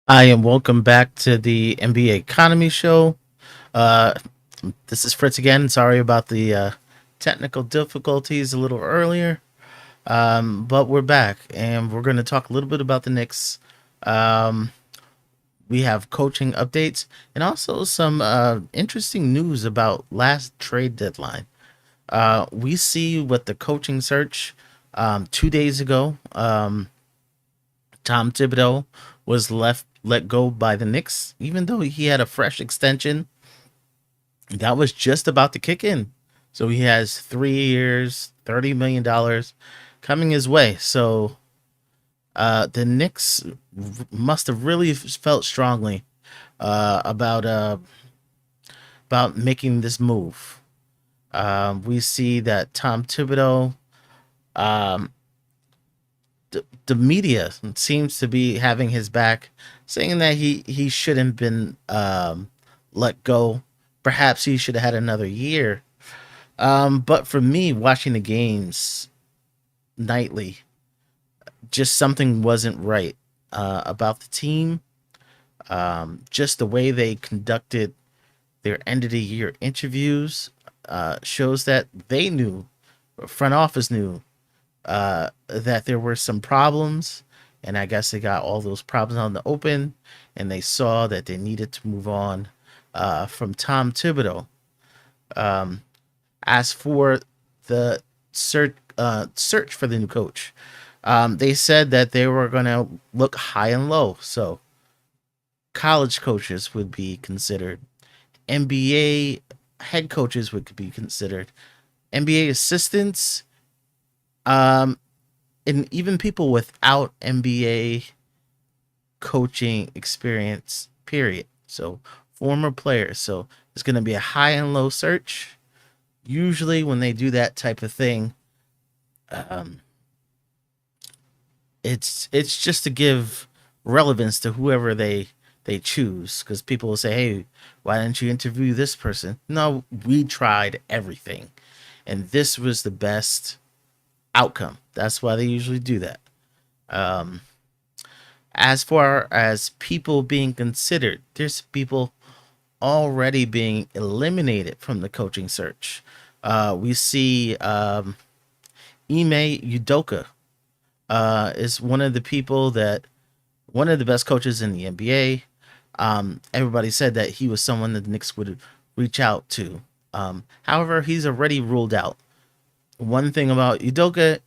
Hi, and welcome back to the NBA Economy Show. Uh, this is Fritz again. Sorry about the technical difficulties a little earlier, but we're back, and we're going to talk a little bit about the Knicks. Um, we have coaching updates and also some interesting news about last trade deadline. We see what the coaching search 2 days ago. Tom Thibodeau was let go by the Knicks, even though he had a fresh extension that was just about to kick in. So he has 3 years, $30 million coming his way. So the Knicks must have really felt strongly about making this move. We see that Tom Thibodeau, um, the media seems to be having his back, saying that he shouldn't have been let go. Perhaps he should have had another year. But for me, watching the games nightly, just something wasn't right about the team. Just the way they conducted their end of the year interviews shows that they knew, front office knew, that there were some problems, and I guess they got all those problems on the open, and they saw that they needed to move on from Tom Thibodeau. Um, as for the search for the new coach, they said that they were going to look high and low. So college coaches would be considered, NBA head coaches would be considered, NBA assistants, um, and even people without NBA coaching experience. Period. So former players. So it's going to be a high and low search. Usually, when they do that type of thing, um, it's just to give relevance to whoever they choose, because people will say, hey, why didn't you interview this person? No, we tried everything, and this was the best outcome. That's why they usually do that. um as far as people being considered, there's people already being eliminated from the coaching search. We see Ime Udoka is one of the best coaches in the NBA. Everybody said that he was someone that the Knicks would reach out to. However, he's already ruled out. One thing about Udoka,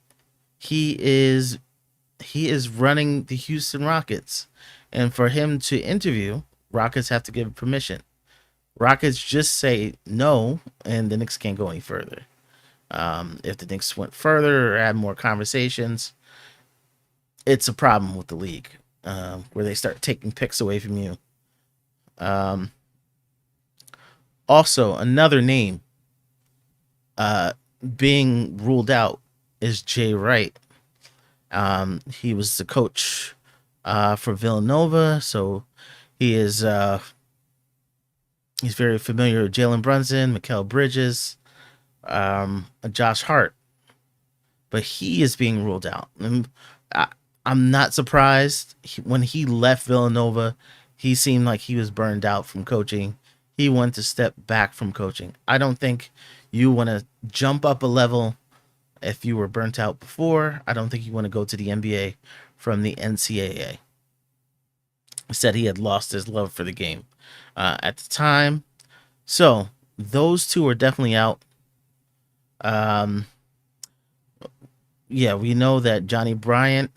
he is he is running the Houston Rockets, and for him to interview, Rockets have to give permission. Rockets just say no, and the Knicks can't go any further. If the Knicks went further or had more conversations, it's a problem with the league, where they start taking picks away from you. Um, Also, another name uh, being ruled out is Jay Wright. He was the coach for Villanova, so he is he's very familiar with Jalen Brunson, Mikal Bridges, Josh Hart, but he is being ruled out. And I, I'm not surprised. When he left Villanova, he seemed like he was burned out from coaching. He wanted to step back from coaching. I don't think you want to jump up a level if you were burnt out before. I don't think you want to go to the NBA from the NCAA. He said he had lost his love for the game at the time. So those two are definitely out. Um, yeah, we know that Johnny Bryant,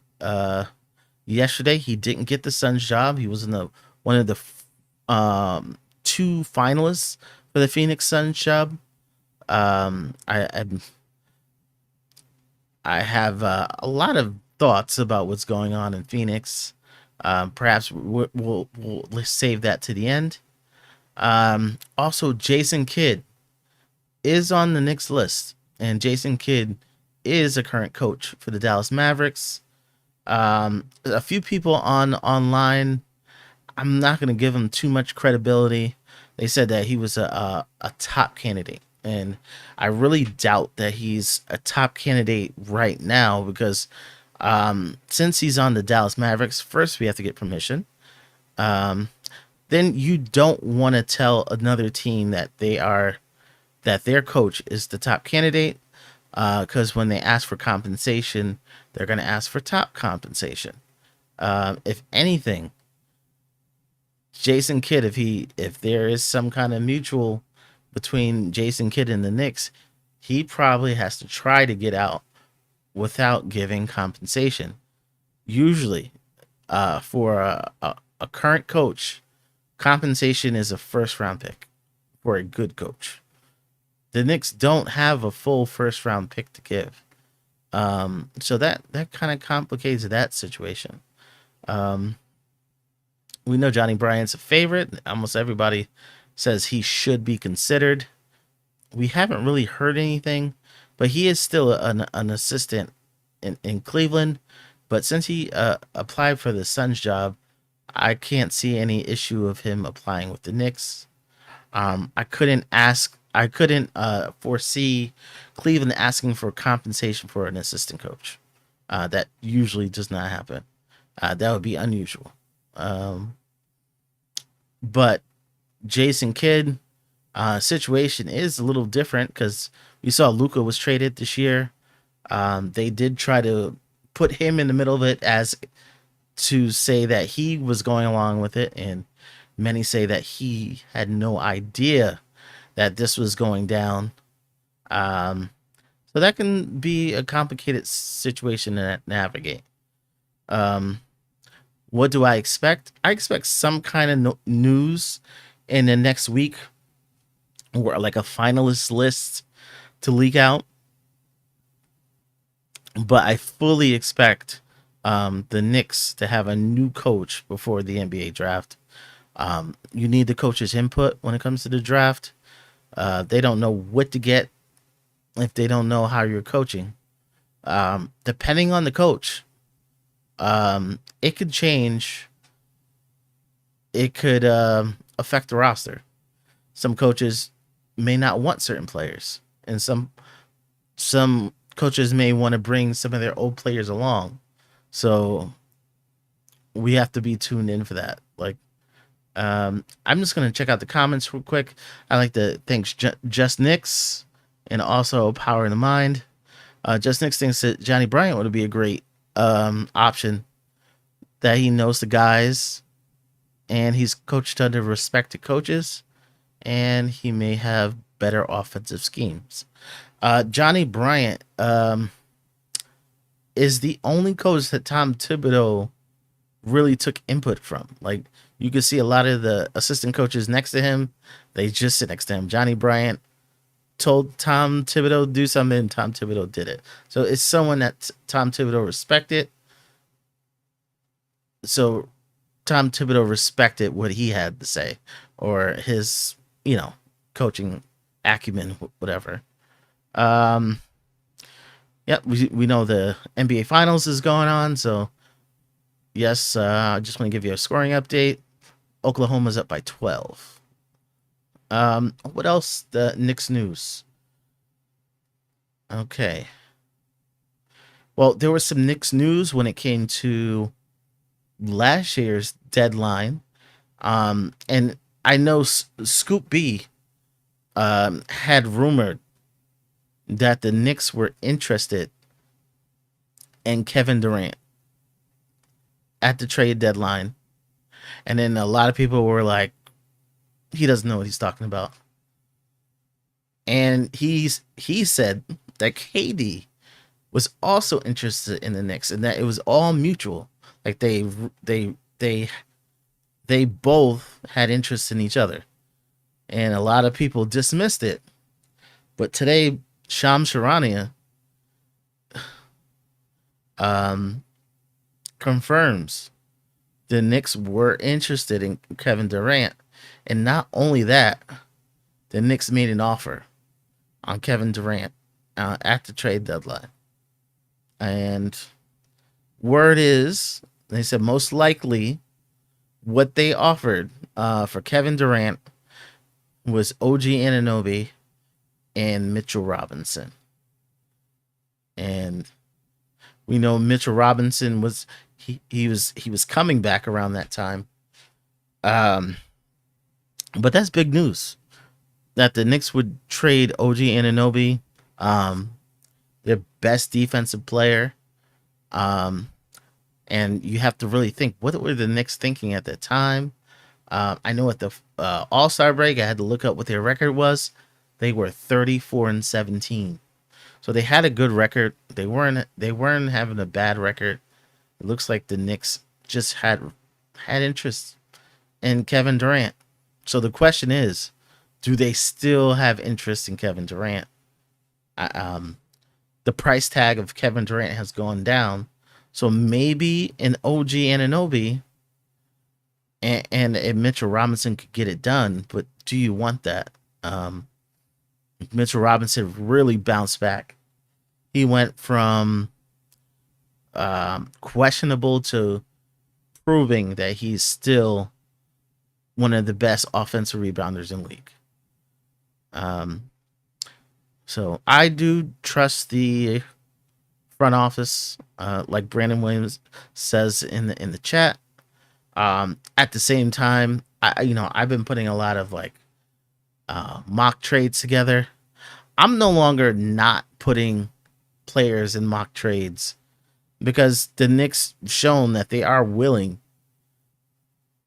yesterday he didn't get the Suns job. He was in the one of the two finalists for the Phoenix Suns job. Um, I I, I have a lot of thoughts about what's going on in Phoenix. Perhaps we'll save that to the end. Also, Jason Kidd is on the Knicks list, and Jason Kidd is a current coach for the Dallas Mavericks. A few people on online, I'm not going to give him too much credibility. They said that he was a top candidate, and I really doubt that he's a top candidate right now, because since he's on the Dallas Mavericks, first we have to get permission. um, then you don't want to tell another team that their coach is the top candidate, because when they ask for compensation, they're going to ask for top compensation. If anything, Jason Kidd, if there is some kind of mutual between Jason Kidd and the Knicks, he probably has to try to get out without giving compensation. Usually, for a current coach, compensation is a first round pick for a good coach. The Knicks don't have a full first round pick to give. So that kind of complicates that situation. Um, we know Johnny Bryant's a favorite. Almost everybody says he should be considered. We haven't really heard anything, but he is still an assistant in Cleveland. But since he applied for the Suns job, I can't see any issue of him applying with the Knicks. I couldn't foresee Cleveland asking for compensation for an assistant coach. That usually does not happen. That would be unusual. Um, but Jason Kidd situation is a little different because we saw Luca was traded this year. They did try to put him in the middle of it as to say that he was going along with it, and many say that he had no idea that this was going down. Um, so that can be a complicated situation to navigate. Um, what do I expect? I expect some kind of news in the next week, or like a finalist list to leak out. But I fully expect the Knicks to have a new coach before the NBA draft. You need the coach's input when it comes to the draft. They don't know what to get if they don't know how you're coaching. Depending on the coach, it could change. It could affect the roster. Some coaches may not want certain players, and some coaches may want to bring some of their old players along. So we have to be tuned in for that. Like, I'm just gonna check out the comments real quick. I like to thank Just Knicks and also Power in the Mind. Just Knicks thinks that Johnny Bryant would be a great option. That he knows the guys, and he's coached under respected coaches, and he may have better offensive schemes. Johnny Bryant is the only coach that Tom Thibodeau really took input from. Like, you can see a lot of the assistant coaches next to him, they just sit next to him. Johnny Bryant told Tom Thibodeau to do something, and Tom Thibodeau did it. So it's someone that Tom Thibodeau respected. So Tom Thibodeau respected what he had to say, or his, coaching acumen, whatever. Um, yep, we know the NBA Finals is going on, so yes, I just want to give you a scoring update. Oklahoma's up by 12. What else? The Knicks news. Okay. Well, there was some Knicks news when it came to last year's deadline. And I know Scoop B had rumored that the Knicks were interested in Kevin Durant at the trade deadline. And then a lot of people were like, he doesn't know what he's talking about. And he said that KD was also interested in the Knicks, and that it was all mutual. Like they both had interest in each other, and a lot of people dismissed it. But today, Shams Charania confirms the Knicks were interested in Kevin Durant, and not only that, the Knicks made an offer on Kevin Durant at the trade deadline. And word is, they said most likely what they offered for Kevin Durant was OG Anunoby and Mitchell Robinson. And we know Mitchell Robinson was he was coming back around that time. Um, but that's big news that the Knicks would trade OG Anunoby, um, their best defensive player. Um, and you have to really think, what were the Knicks thinking at that time? I know at the All Star break, I had to look up what their record was. They were 34-17, so they had a good record. They weren't having a bad record. It looks like the Knicks just had interest in Kevin Durant. So the question is, do they still have interest in Kevin Durant? I, the price tag of Kevin Durant has gone down, so maybe an OG Anunoby and Mitchell Robinson could get it done. But do you want that? Um, Mitchell Robinson really bounced back. He went from questionable to proving that he's still one of the best offensive rebounders in the league. Um, so I do trust the front office, like Brandon Williams says in the chat. At the same time, I've been putting a lot of like mock trades together. I'm no longer not putting players in mock trades because the Knicks shown that they are willing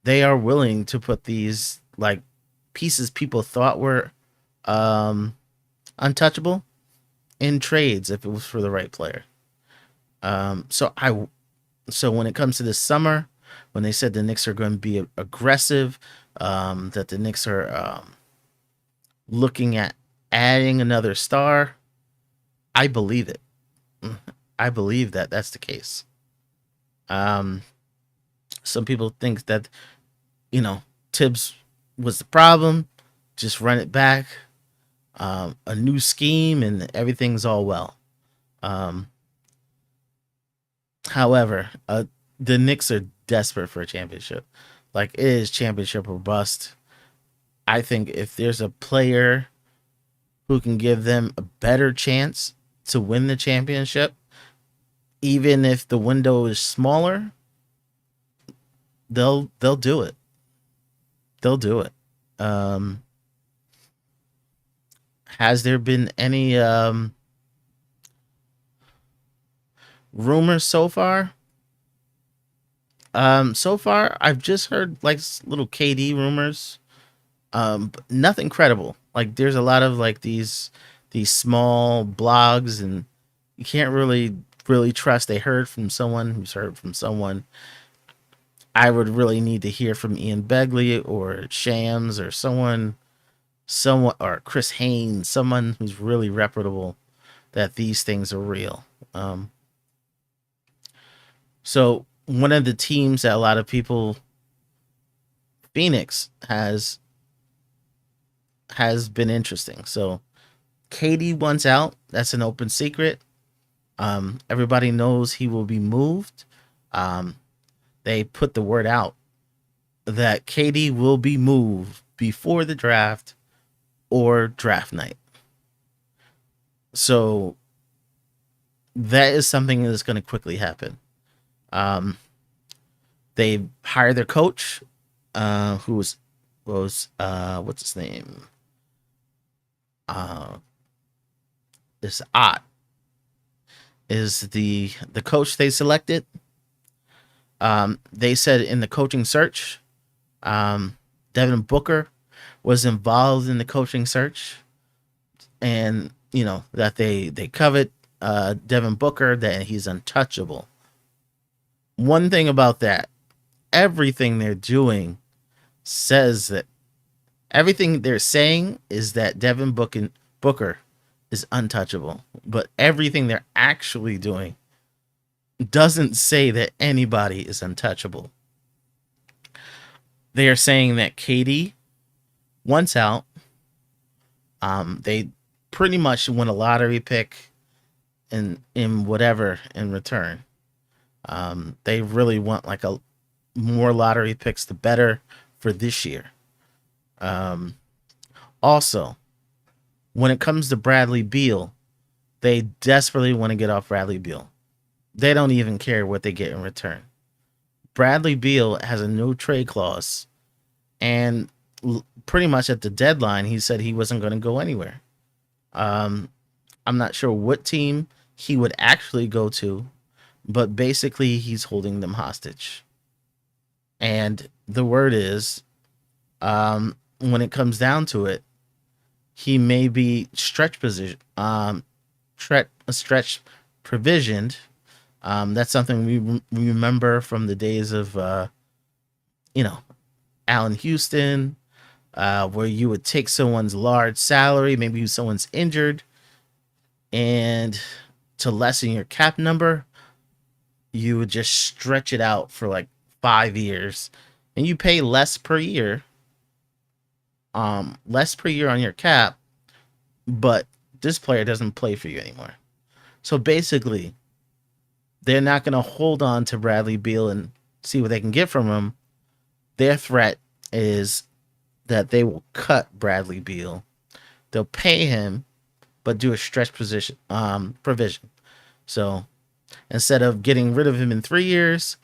to put these like pieces people thought were um untouchable in trades if it was for the right player. So when it comes to this summer, when they said the Knicks are going to be aggressive, that the Knicks are looking at adding another star, I believe it. I believe that that's the case. Um, some people think that you know Tibbs was the problem. Just run it back, a new scheme, and everything's all well. Um, However, the Knicks are desperate for a championship. Like it is championship or bust. I think if there's a player who can give them a better chance to win the championship, even if the window is smaller, they'll do it. They'll do it. Um, has there been any rumors so far? So far I've just heard like little KD rumors. But nothing credible. Like there's a lot of like these small blogs, and you can't really trust. They heard from someone who's heard from someone. I would really need to hear from Ian Begley or Shams or someone or Chris Haynes, someone who's really reputable that these things are real. So one of the teams that a lot of people, Phoenix has been interesting. So KD wants out. That's an open secret. Everybody knows he will be moved. Um, they put the word out that KD will be moved before the draft or draft night. So that is something that's going to quickly happen. Um, they hired their coach, who was what's his name? Uh, this Ott is the coach they selected. They said in the coaching search, Devin Booker was involved in the coaching search, and that they covet Devin Booker, that he's untouchable. One thing about that, everything they're doing says that everything they're saying is that Booker is untouchable, but everything they're actually doing doesn't say that anybody is untouchable. They are saying that KD wants out. They pretty much win a lottery pick in whatever in return. They really want like a more lottery picks, the better for this year. Um, Also, when it comes to Bradley Beal, they desperately want to get off Bradley Beal. They don't even care what they get in return. Bradley Beal has a no trade clause and pretty much at the deadline, he said he wasn't going to go anywhere. Um, I'm not sure what team he would actually go to, but basically he's holding them hostage. And the word is, when it comes down to it, he may be stretch position, stretch provisioned. That's something we remember from the days of, you know, Allen Houston, where you would take someone's large salary, maybe someone's injured, and to lessen your cap number, you would just stretch it out for like 5 years, and you pay less per year on your cap, but this player doesn't play for you anymore. So basically, they're not going to hold on to Bradley Beal and see what they can get from him. Their threat is that they will cut Bradley Beal. They'll pay him, but do a stretch position provision. So instead of getting rid of him in 3 years,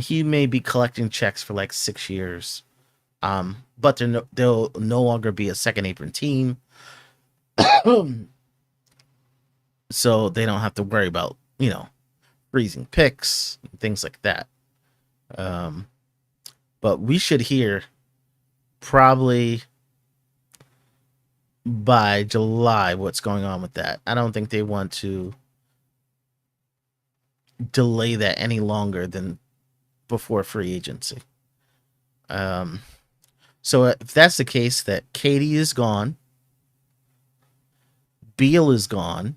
he may be collecting checks for like 6 years. But they'll no longer be a second apron team. So they don't have to worry about, freezing picks, things like that. Um, but we should hear probably by July what's going on with that. I don't think they want to delay that any longer than before free agency. Um, so if that's the case, that Katie is gone, Beal is gone,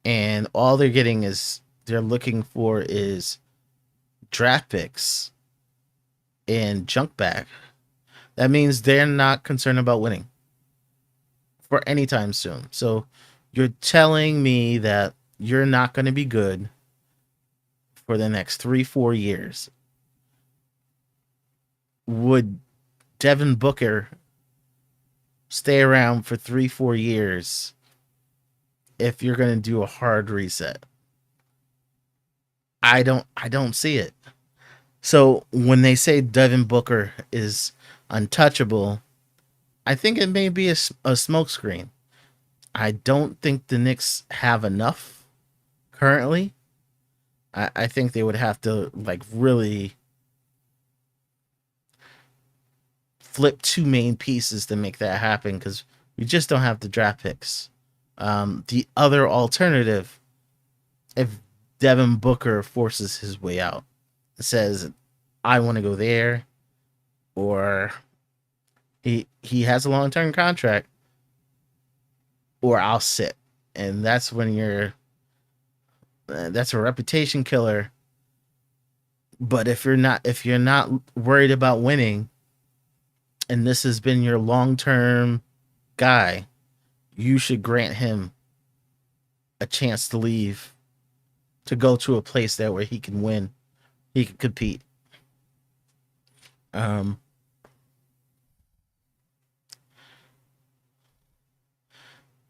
and all they're looking for is draft picks and junk back. That means they're not concerned about winning for any time soon. So you're telling me that you're not going to be good for the next 3-4 years. Would Devin Booker stay around for 3-4 years if you're going to do a hard reset? I don't see it. So when they say Devin Booker is untouchable, I think it may be a smokescreen. I don't think the Knicks have enough currently. I think they would have to like really flip two main pieces to make that happen, because we just don't have the draft picks. The other alternative, if Devin Booker forces his way out, says, I want to go there, or he has a long-term contract, or I'll sit. And that's when that's a reputation killer. But if you're not worried about winning, and this has been your long-term guy, you should grant him a chance to leave, to go to a place there where he can win, he can compete. Um,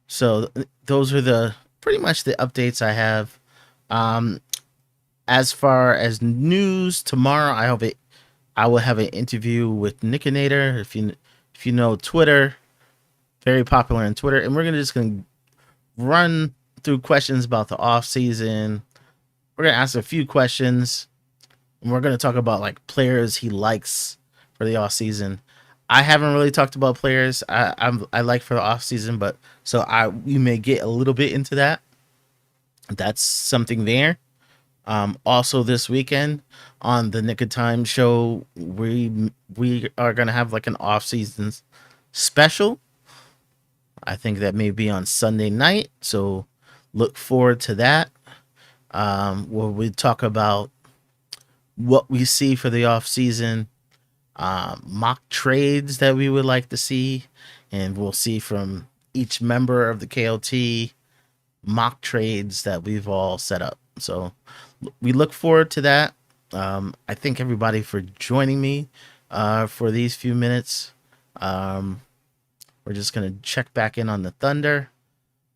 so those are the pretty much the updates I have. Um, as far as news, tomorrow I will have an interview with Nickinator. If you know Twitter, very popular on Twitter, and we're gonna run through questions about the off season. We're gonna ask a few questions, and we're gonna talk about like players he likes for the off season. I haven't really talked about players I like for the off season, but so we may get a little bit into that. That's something there. Also this weekend on the Nick of Time show, we are gonna have like an off season special. I think that may be on Sunday night, so look forward to that. Where we talk about what we see for the off season, mock trades that we would like to see, and we'll see from each member of the KLT mock trades that we've all set up. So we look forward to that. I thank everybody for joining me for these few minutes. We're just going to check back in on the Thunder.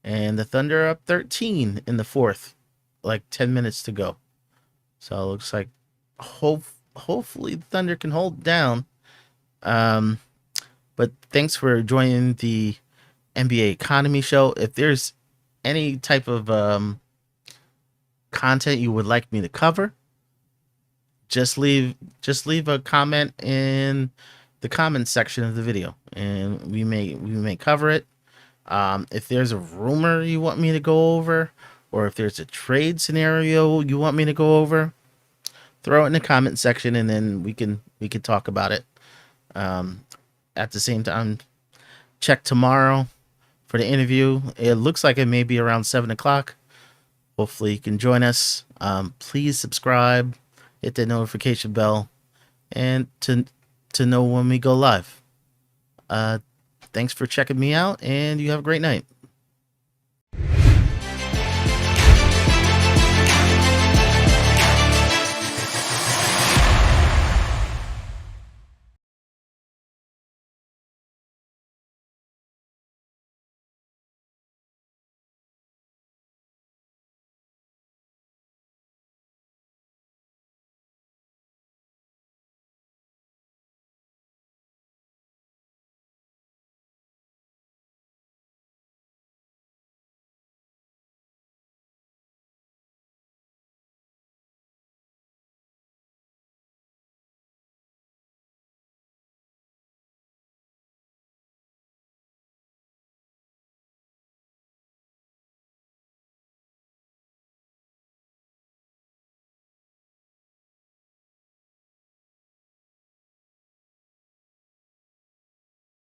And the Thunder are up 13 in the fourth, like 10 minutes to go. So it looks like hopefully the Thunder can hold down. Um, but thanks for joining the NBA Economy Show. If there's any type of content you would like me to cover, just leave a comment in the comments section of the video, and we may cover it. If there's a rumor you want me to go over, or if there's a trade scenario you want me to go over, throw it in the comment section, and then we can talk about it. Um, at the same time, check tomorrow for the interview. It looks like it may be around 7 o'clock. Hopefully, you can join us. Please subscribe, hit the notification bell, and to know when we go live. Uh, Thanks for checking me out, and you have a great night.